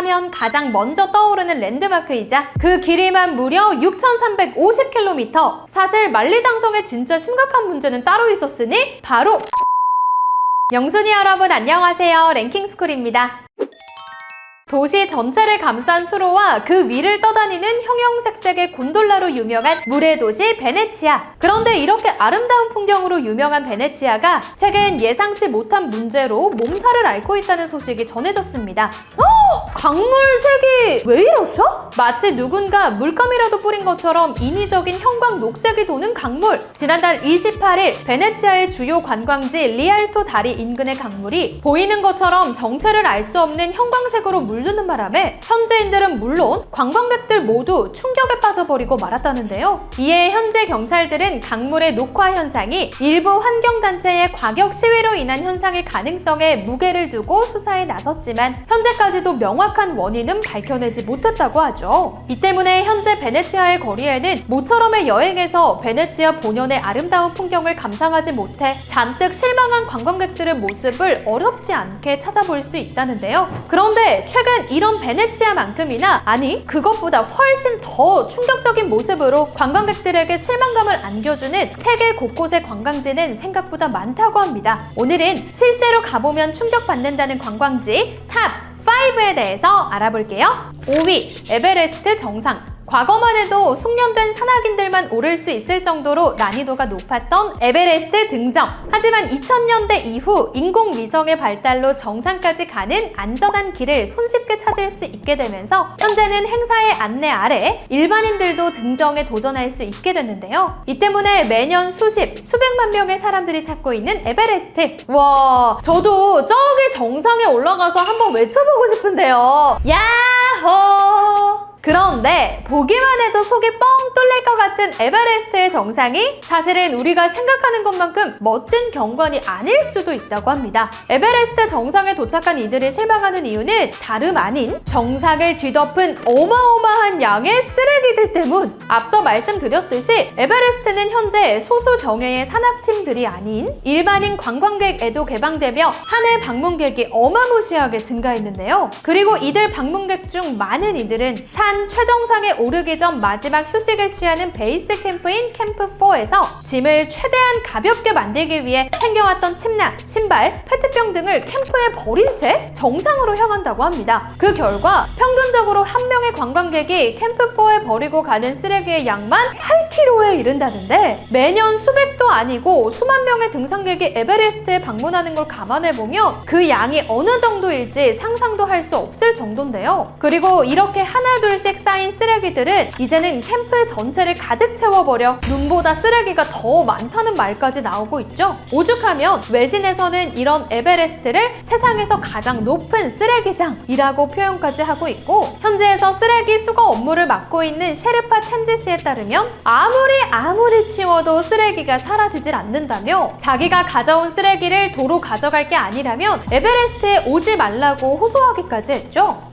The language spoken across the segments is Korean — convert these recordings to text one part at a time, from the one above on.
하면 가장 먼저 떠오르는 랜드마크이자 그 길이만 무려 6,350km. 사실 만리장성에 진짜 심각한 문제는 따로 있었으니 바로 영순이 여러분 안녕하세요. 랭킹스쿨입니다. 도시 전체를 감싼 수로와 그 위를 떠다니는 형형색색의 곤돌라로 유명한 물의 도시 베네치아. 그런데 이렇게 아름다운 풍경으로 유명한 베네치아가 최근 예상치 못한 문제로 몸살을 앓고 있다는 소식이 전해졌습니다. 강물색이 왜 이렇죠? 마치 누군가 물감이라도 뿌린 것처럼 인위적인 형광 녹색이 도는 강물. 지난달 28일 베네치아의 주요 관광지 리알토 다리 인근의 강물이 보이는 것처럼 정체를 알 수 없는 형광색으로 물드는 바람에 현지인들은 물론 관광객들 모두 충격에 빠져버리고 말았다는데요. 이에 현지 경찰들은 강물의 녹화 현상이 일부 환경단체의 과격 시위로 인한 현상일 가능성에 무게를 두고 수사에 나섰지만 현재까지도 명확한 원인은 밝혀내지 못했다고 하죠. 이 때문에 현재 베네치아의 거리에는 모처럼의 여행에서 베네치아 본연의 아름다운 풍경을 감상하지 못해 잔뜩 실망한 관광객들의 모습을 어렵지 않게 찾아볼 수 있다는데요. 그런데 최근 이런 베네치아만큼이나, 아니 그것보다 훨씬 더 충격적인 모습으로 관광객들에게 실망감을 안겨주는 세계 곳곳의 관광지는 생각보다 많다고 합니다. 오늘은 실제로 가보면 충격받는다는 관광지 탑 5에 대해서 알아볼게요. 5위, 에베레스트 정상. 과거만 해도 숙련된 산악인들만 오를 수 있을 정도로 난이도가 높았던 에베레스트 등정. 하지만 2000년대 이후 인공위성의 발달로 정상까지 가는 안전한 길을 손쉽게 찾을 수 있게 되면서 현재는 행사의 안내 아래 일반인들도 등정에 도전할 수 있게 됐는데요. 이 때문에 매년 수백만 명의 사람들이 찾고 있는 에베레스트. 와, 저도 저기 정상에 올라가서 한번 외쳐보고 싶은데요. 야호! 그런데 보기만 해도 속이 뻥 뚫릴 것 같은 에베레스트의 정상이 사실은 우리가 생각하는 것만큼 멋진 경관이 아닐 수도 있다고 합니다. 에베레스트 정상에 도착한 이들이 실망하는 이유는 다름 아닌 정상을 뒤덮은 어마어마한 양의 쓰레기들 때문. 앞서 말씀드렸듯이 에베레스트는 현재 소수 정예의 산악팀들이 아닌 일반인 관광객에도 개방되며 한 해 방문객이 어마무시하게 증가했는데요. 그리고 이들 방문객 중 많은 이들은 산 최정상에 오르기 전 마지막 휴식을 취하는 베이스 캠프인 캠프4에서 짐을 최대한 가볍게 만들기 위해 챙겨왔던 침낭, 신발, 페트병 등을 캠프에 버린 채 정상으로 향한다고 합니다. 그 결과 평균적으로 한 명의 관광객이 캠프4에 버리고 가는 쓰레기의 양만 8kg에 이른다는데, 매년 수백도 아니고 수만 명의 등산객이 에베레스트에 방문하는 걸 감안해보면 그 양이 어느 정도일지 상상도 할 수 없을 정도인데요. 그리고 이렇게 하나둘씩 쌓인 쓰레기들은 이제는 캠프 전체를 가득 채워버려 눈보다 쓰레기가 더 많다는 말까지 나오고 있죠. 오죽하면 외신에서는 이런 에베레스트를 세상에서 가장 높은 쓰레기장이라고 표현까지 하고 있고, 현지에서 쓰레기 수거 업무를 맡고 있는 셰르파 텐지 씨에 따르면 아무리 치워도 쓰레기가 사라지질 않는다며, 자기가 가져온 쓰레기를 도로 가져갈 게 아니라면 에베레스트에 오지 말라고 호소하기까지 했죠.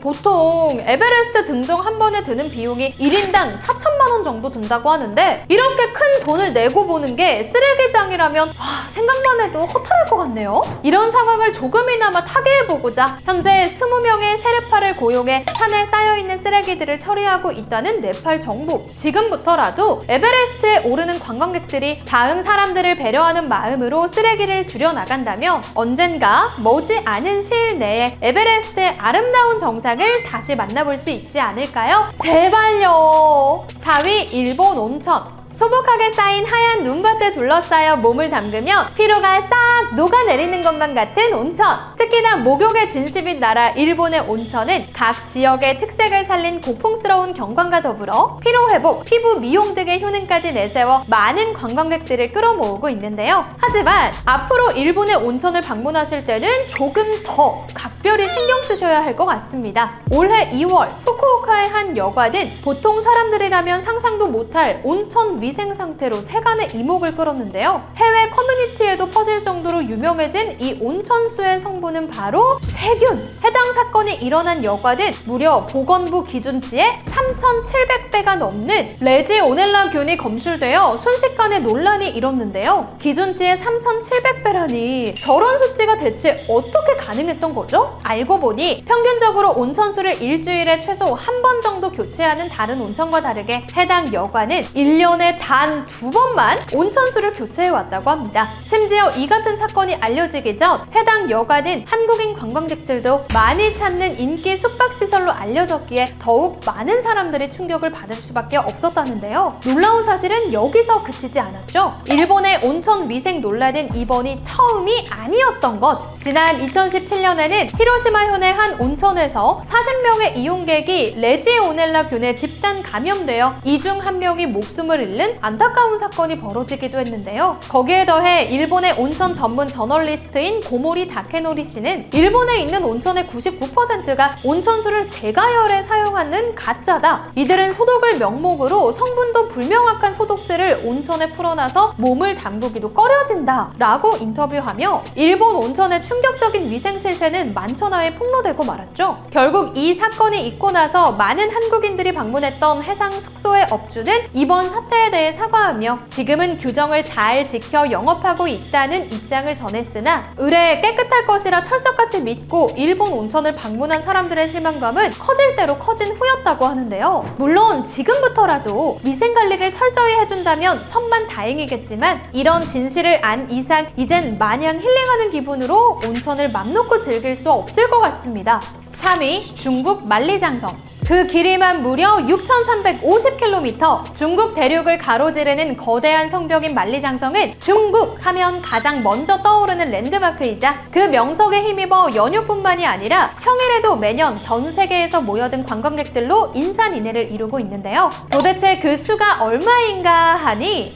보통 에베레스트 등정 한 번에 드는 비용이 1인당 4천만 원 정도 든다고 하는데, 이렇게 큰 돈을 내고 보는 게 쓰레기장이라면 생각만 해도 허탈할 것 같네요. 이런 상황을 조금이나마 타개해보고자 현재 20명의 셰르파를 고용해 산에 쌓여있는 쓰레기들을 처리하고 있다는 네팔 정부. 지금부터라도 에베레스트에 오르는 관광객들이 다음 사람들을 배려하는 마음으로 쓰레기를 줄여나간다면 언젠가 머지 않은 시일 내에 에베레스트의 아름다운 정상을 다시 만나볼 수 있지 않을까요? 제발요. 4위, 일본 온천. 소복하게 쌓인 하얀 눈밭에 둘러싸여 몸을 담그면 피로가 싹 녹아내리는 것만 같은 온천. 특히나 목욕의 진심인 나라 일본의 온천은 각 지역의 특색을 살린 고풍스러운 경관과 더불어 피로회복, 피부 미용 등의 효능까지 내세워 많은 관광객들을 끌어모으고 있는데요. 하지만 앞으로 일본의 온천을 방문하실 때는 조금 더 각별히 신경 쓰셔야 할 것 같습니다. 올해 2월 후쿠오카의 한 여관은 보통 사람들이라면 상상도 못할 온천 위생 상태로 세간의 이목을 끌었는데요. 해외 커뮤니티에도 퍼질 정도로 유명해진 이 온천수의 성분은 바로 세균! 해당 사건이 일어난 여관은 무려 보건부 기준치의 3,700배가 넘는 레지오넬라균이 검출되어 순식간에 논란이 일었는데요. 기준치의 3,700배라니 저런 수치가 대체 어떻게 가능했던 거죠? 알고 보니 보니 평균적으로 온천수를 일주일에 최소 한 번 정도 교체하는 다른 온천과 다르게 해당 여관은 1년에 단 2번만 온천수를 교체해왔다고 합니다. 심지어 이 같은 사건이 알려지기 전 해당 여관은 한국인 관광객들도 많이 찾는 인기 숙박시설로 알려졌기에 더욱 많은 사람들이 충격을 받을 수밖에 없었다는데요. 놀라운 사실은 여기서 그치지 않았죠. 일본의 온천 위생 논란은 이번이 처음이 아니었던 것. 지난 2017년에는 히로시마현의 한 온천에서 40명의 이용객이 레지오넬라균에 집단 감염되어 이 중 한 명이 목숨을 잃는 안타까운 사건이 벌어지기도 했는데요. 거기에 더해 일본의 온천 전문 저널리스트인 고모리 다케노리 씨는 일본에 있는 온천의 99%가 온천수를 재가열해 사용하는 가짜다. 이들은 소독을 명목으로 성분도 불명확한 소독제를 온천에 풀어놔서 몸을 담그기도 꺼려진다 라고 인터뷰하며 일본 온천의 충격적인 위생 실태는 만천하에 폭로되고 말았죠. 결국 이 사건이 있고 나서 많은 한국인들이 방문했던 해상 숙소의 업주는 이번 사태에 대해 사과하며 지금은 규정을 잘 지켜 영업하고 있다는 입장을 전했으나 의뢰 깨끗할 것이라 철석같이 믿고 일본 온천을 방문한 사람들의 실망감은 커질 대로 커진 후였다고 하는데요. 물론 지금부터라도 위생관리를 철저히 해준다면 천만다행이겠지만 이런 진실을 안 이상 이젠 마냥 힐링하는 기분으로 온천을 맘 놓고 즐길 수 없을 것 같습니다. 3위 중국 만리장성. 그 길이만 무려 6,350km, 중국 대륙을 가로지르는 거대한 성벽인 만리장성은 중국 하면 가장 먼저 떠오르는 랜드마크이자 그 명석에 힘입어 연휴뿐만이 아니라 평일에도 매년 전 세계에서 모여든 관광객들로 인산인해를 이루고 있는데요. 도대체 그 수가 얼마인가 하니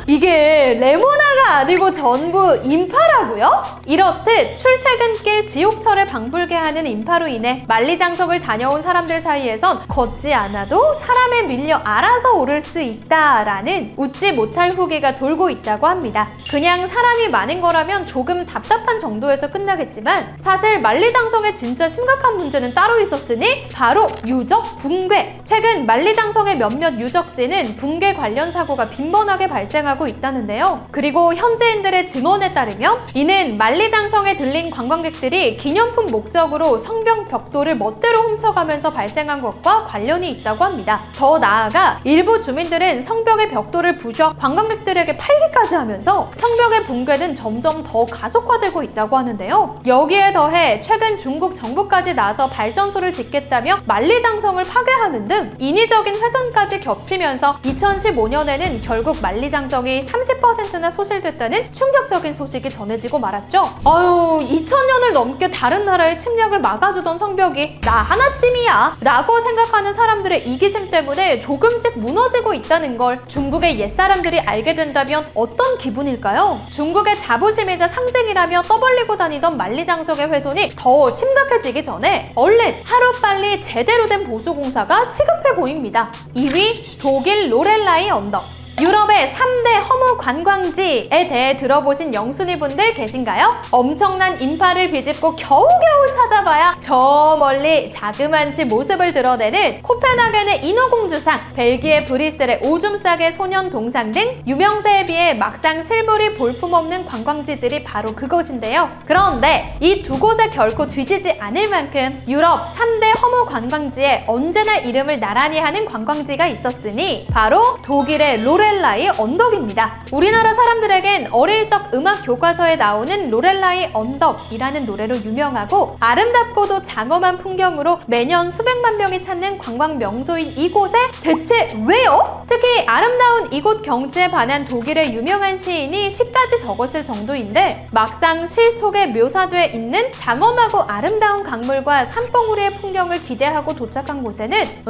이게 레모나가 아니고 전부 인파라고요? 이렇듯 출퇴근길 지옥철에 방불게 하는 인파로 인해 만리장성을 다녀온 사람들 사이에선 걷지 않아도 사람에 밀려 알아서 오를 수 있다라는 웃지 못할 후기가 돌고 있다고 합니다. 그냥 사람이 많은 거라면 조금 답답한 정도에서 끝나겠지만 사실 만리장성의 진짜 심각한 문제는 따로 있었으니 바로 유적 붕괴. 최근 만리장성의 몇몇 유적지는 붕괴 관련 사고가 빈번하게 발생하고 있다는데요. 그리고 현지인들의 증언에 따르면 이는 만리장성에 들린 관광객들이 기념품 목적으로 성벽 벽돌을 멋대로 훔쳐가면서 발생한 것과 관련이 있다고 합니다. 더 나아가 일부 주민들은 성벽의 벽돌을 부셔 관광객들에게 팔기까지 하면서 성벽의 붕괴는 점점 더 가속화되고 있다고 하는데요. 여기에 더해 최근 중국 정부까지 나서 발전소를 짓겠다며 만리장성을 파괴하는 등 인위적인 훼손까지 겹치면서 2015년에는 결국 만리장성이 30%나 소실됐다는 충격적인 소식이 전해지고 말았죠. 2000년을 넘게 다른 나라의 침략을 막아주던 성벽이 나 하나쯤이야 라고 생각하는 사람들의 이기심 때문에 조금씩 무너지고 있다는 걸 중국의 옛사람들이 알게 된다면 어떤 기분일까요? 중국의 자부심이자 상징이라며 떠벌리고 다니던 만리장성의 훼손이 더 심각해지기 전에 얼른 하루빨리 제대로 된 보수공사가 시급해 보입니다. 2위 독일 로렐라이 언덕. 유럽의 3대 허무 관광지에 대해 들어보신 영순이분들 계신가요? 엄청난 인파를 비집고 겨우겨우 찾아봐야 저 멀리 자그만치 모습을 드러내는 코펜하겐의 인어공주상, 벨기에 브뤼셀의 오줌 싸개 소년 동상 등 유명세에 비해 막상 실물이 볼품없는 관광지들이 바로 그것인데요. 그런데 이 두 곳에 결코 뒤지지 않을 만큼 유럽 3대 허무 관광지에 언제나 이름을 나란히 하는 관광지가 있었으니 바로 독일의 로렐라이 언덕입니다. 우리나라 사람들에겐 어릴 적 음악 교과서에 나오는 로렐라이 언덕이라는 노래로 유명하고 아름답고도 장엄한 풍경으로 매년 수백만 명이 찾는 관광 명소인 이곳에 대체 왜요? 특히 아름다운 이곳 경치에 반한 독일의 유명한 시인이 시까지 적었을 정도인데 막상 시 속에 묘사돼 있는 장엄하고 아름다운 강물과 산봉우리의 풍경을 기대하고 도착한 곳에는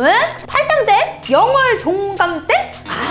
팔당댐? 영월 동감댐?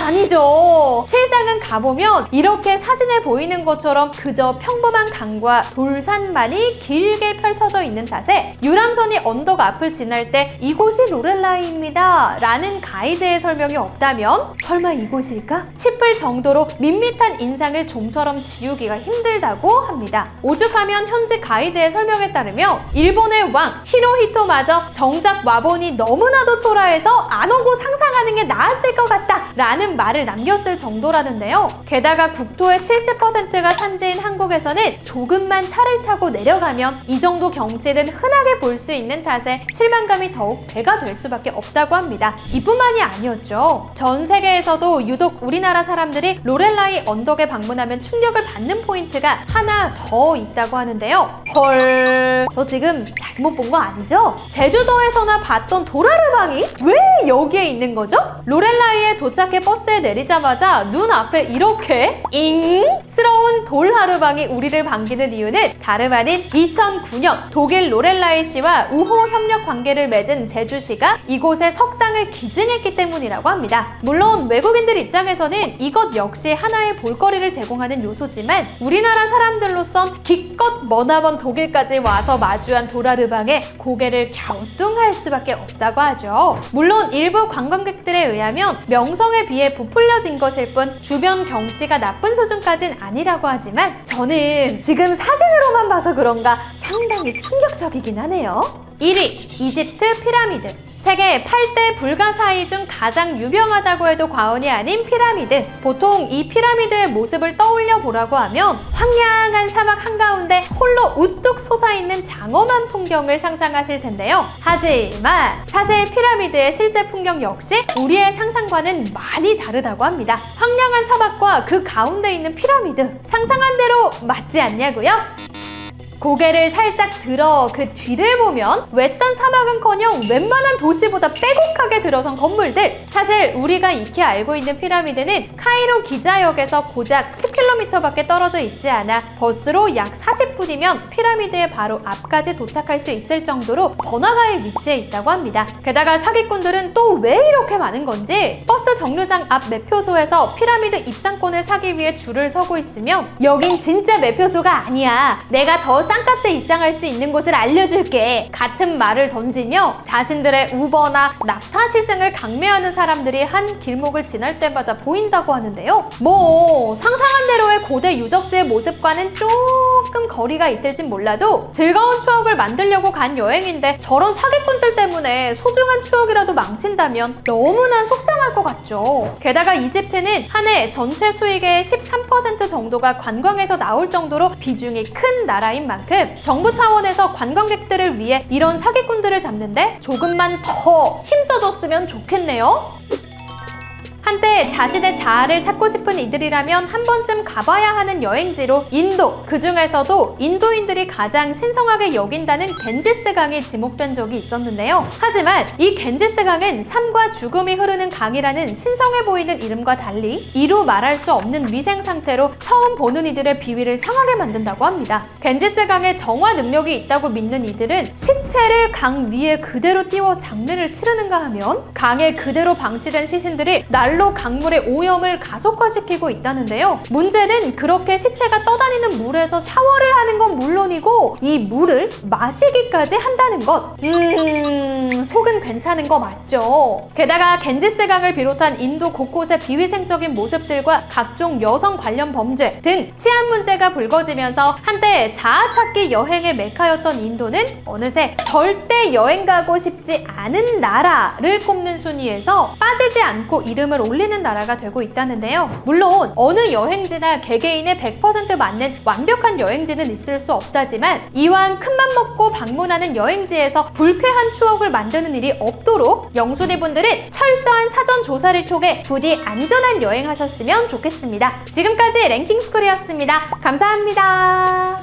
아니죠. 실상은 가보면 이렇게 사진에 보이는 것처럼 그저 평범한 강과 돌산만이 길게 펼쳐져 있는 탓에 유람선이 언덕 앞을 지날 때 이곳이 로렐라이입니다 라는 가이드의 설명이 없다면 설마 이곳일까 싶을 정도로 밋밋한 인상을 좀처럼 지우기가 힘들다고 합니다. 오죽하면 현지 가이드의 설명에 따르면 일본의 왕 히로히토마저 정작 와보니 너무나도 초라해서 안 오고 상상하는 게 나았을 것 같다 라는 한다는 말을 남겼을 정도라는데요. 게다가 국토의 70%가 산지인 한국에서는 조금만 차를 타고 내려가면 이 정도 경치는 흔하게 볼 수 있는 탓에 실망감이 더욱 배가 될 수밖에 없다고 합니다. 이뿐만이 아니었죠. 전 세계에서도 유독 우리나라 사람들이 로렐라이 언덕에 방문하면 충격을 받는 포인트가 하나 더 있다고 하는데요. 헐, 저 지금 잘못 본 거 아니죠? 제주도에서나 봤던 도라르방이 왜 여기에 있는 거죠? 로렐라이에 도착해 버스에 내리자마자 눈앞에 이렇게 잉스러운 돌하르방이 우리를 반기는 이유는 다름 아닌 2009년 독일 로렐라이시와 우호 협력 관계를 맺은 제주시가 이곳에 석상을 기증했기 때문이라고 합니다. 물론 외국인들 입장에서는 이것 역시 하나의 볼거리를 제공하는 요소지만 우리나라 사람들로선 기껏 머나먼 독일까지 와서 마주한 도라르방에 고개를 갸우뚱할 수밖에 없다고 하죠. 물론 일부 관광객들에 의하면 명성에 비해 부풀려진 것일 뿐 주변 경치가 나쁜 수준까진 아니라고 하지만 저는 지금 사진으로만 봐서 그런가 상당히 충격적이긴 하네요. 1위, 이집트 피라미드. 세계 8대 불가사의 중 가장 유명하다고 해도 과언이 아닌 피라미드. 보통 이 피라미드의 모습을 떠올려 보라고 하면 황량한 사막 한가운데 홀로 우뚝 솟아있는 장엄한 풍경을 상상하실 텐데요. 하지만 사실 피라미드의 실제 풍경 역시 우리의 상상과는 많이 다르다고 합니다. 황량한 사막과 그 가운데 있는 피라미드, 상상한 대로 맞지 않냐고요? 고개를 살짝 들어 그 뒤를 보면 외딴 사막은커녕 웬만한 도시보다 빼곡하게 들어선 건물들. 사실 우리가 익히 알고 있는 피라미드는 카이로 기자역에서 고작 10km밖에 떨어져 있지 않아 버스로 약 40분이면 피라미드의 바로 앞까지 도착할 수 있을 정도로 번화가에 위치해 있다고 합니다. 게다가 사기꾼들은 또 왜 이렇게 많은 건지 버스 정류장 앞 매표소에서 피라미드 입장권을 사기 위해 줄을 서고 있으면 여긴 진짜 매표소가 아니야, 내가 더 싼값에 입장할 수 있는 곳을 알려줄게 같은 말을 던지며 자신들의 우버나 낙타 시승을 강매하는 사람들이 한 길목을 지날 때마다 보인다고 하는데요. 뭐 상상한 대로의 고대 유적지의 모습과는 조금 거리가 있을진 몰라도 즐거운 추억을 만들려고 간 여행인데 저런 사기꾼들 때문에 소중한 추억이라도 망친다면 너무나 속상할 것 같죠. 게다가 이집트는 한 해 전체 수익의 13% 정도가 관광에서 나올 정도로 비중이 큰 나라인 만큼 정부 차원에서 관광객들을 위해 이런 사기꾼들을 잡는데 조금만 더 힘써줬으면 좋겠네요. 한때 자신의 자아를 찾고 싶은 이들이라면 한 번쯤 가봐야 하는 여행지로 인도, 그 중에서도 인도인들이 가장 신성하게 여긴다는 겐지스 강이 지목된 적이 있었는데요. 하지만 이 겐지스 강은 삶과 죽음이 흐르는 강이라는 신성해 보이는 이름과 달리 이루 말할 수 없는 위생 상태로 처음 보는 이들의 비위를 상하게 만든다고 합니다. 겐지스 강에 정화 능력이 있다고 믿는 이들은 시체를 강 위에 그대로 띄워 장례를 치르는가 하면 강에 그대로 방치된 시신들이 날로 강물의 오염을 가속화시키고 있다는데요. 문제는 그렇게 시체가 떠다니는 물에서 샤워를 하는 건 물론이고 이 물을 마시기까지 한다는 것. 속은 괜찮은 거 맞죠? 게다가 겐지스 강을 비롯한 인도 곳곳의 비위생적인 모습들과 각종 여성 관련 범죄 등 치안 문제가 불거지면서 한때 자아 찾기 여행의 메카였던 인도는 어느새 절대 여행 가고 싶지 않은 나라를 꼽는 순위에서 빠지지 않고 이름을 올리는 나라가 되고 있다는데요. 물론 어느 여행지나 개개인의 100% 맞는 완벽한 여행지는 있을 수 없다지만 이왕 큰맘 먹고 방문하는 여행지에서 불쾌한 추억을 만드는 일이 없도록 영순이 분들은 철저한 사전 조사를 통해 부디 안전한 여행하셨으면 좋겠습니다. 지금까지 랭킹스쿨이었습니다. 감사합니다.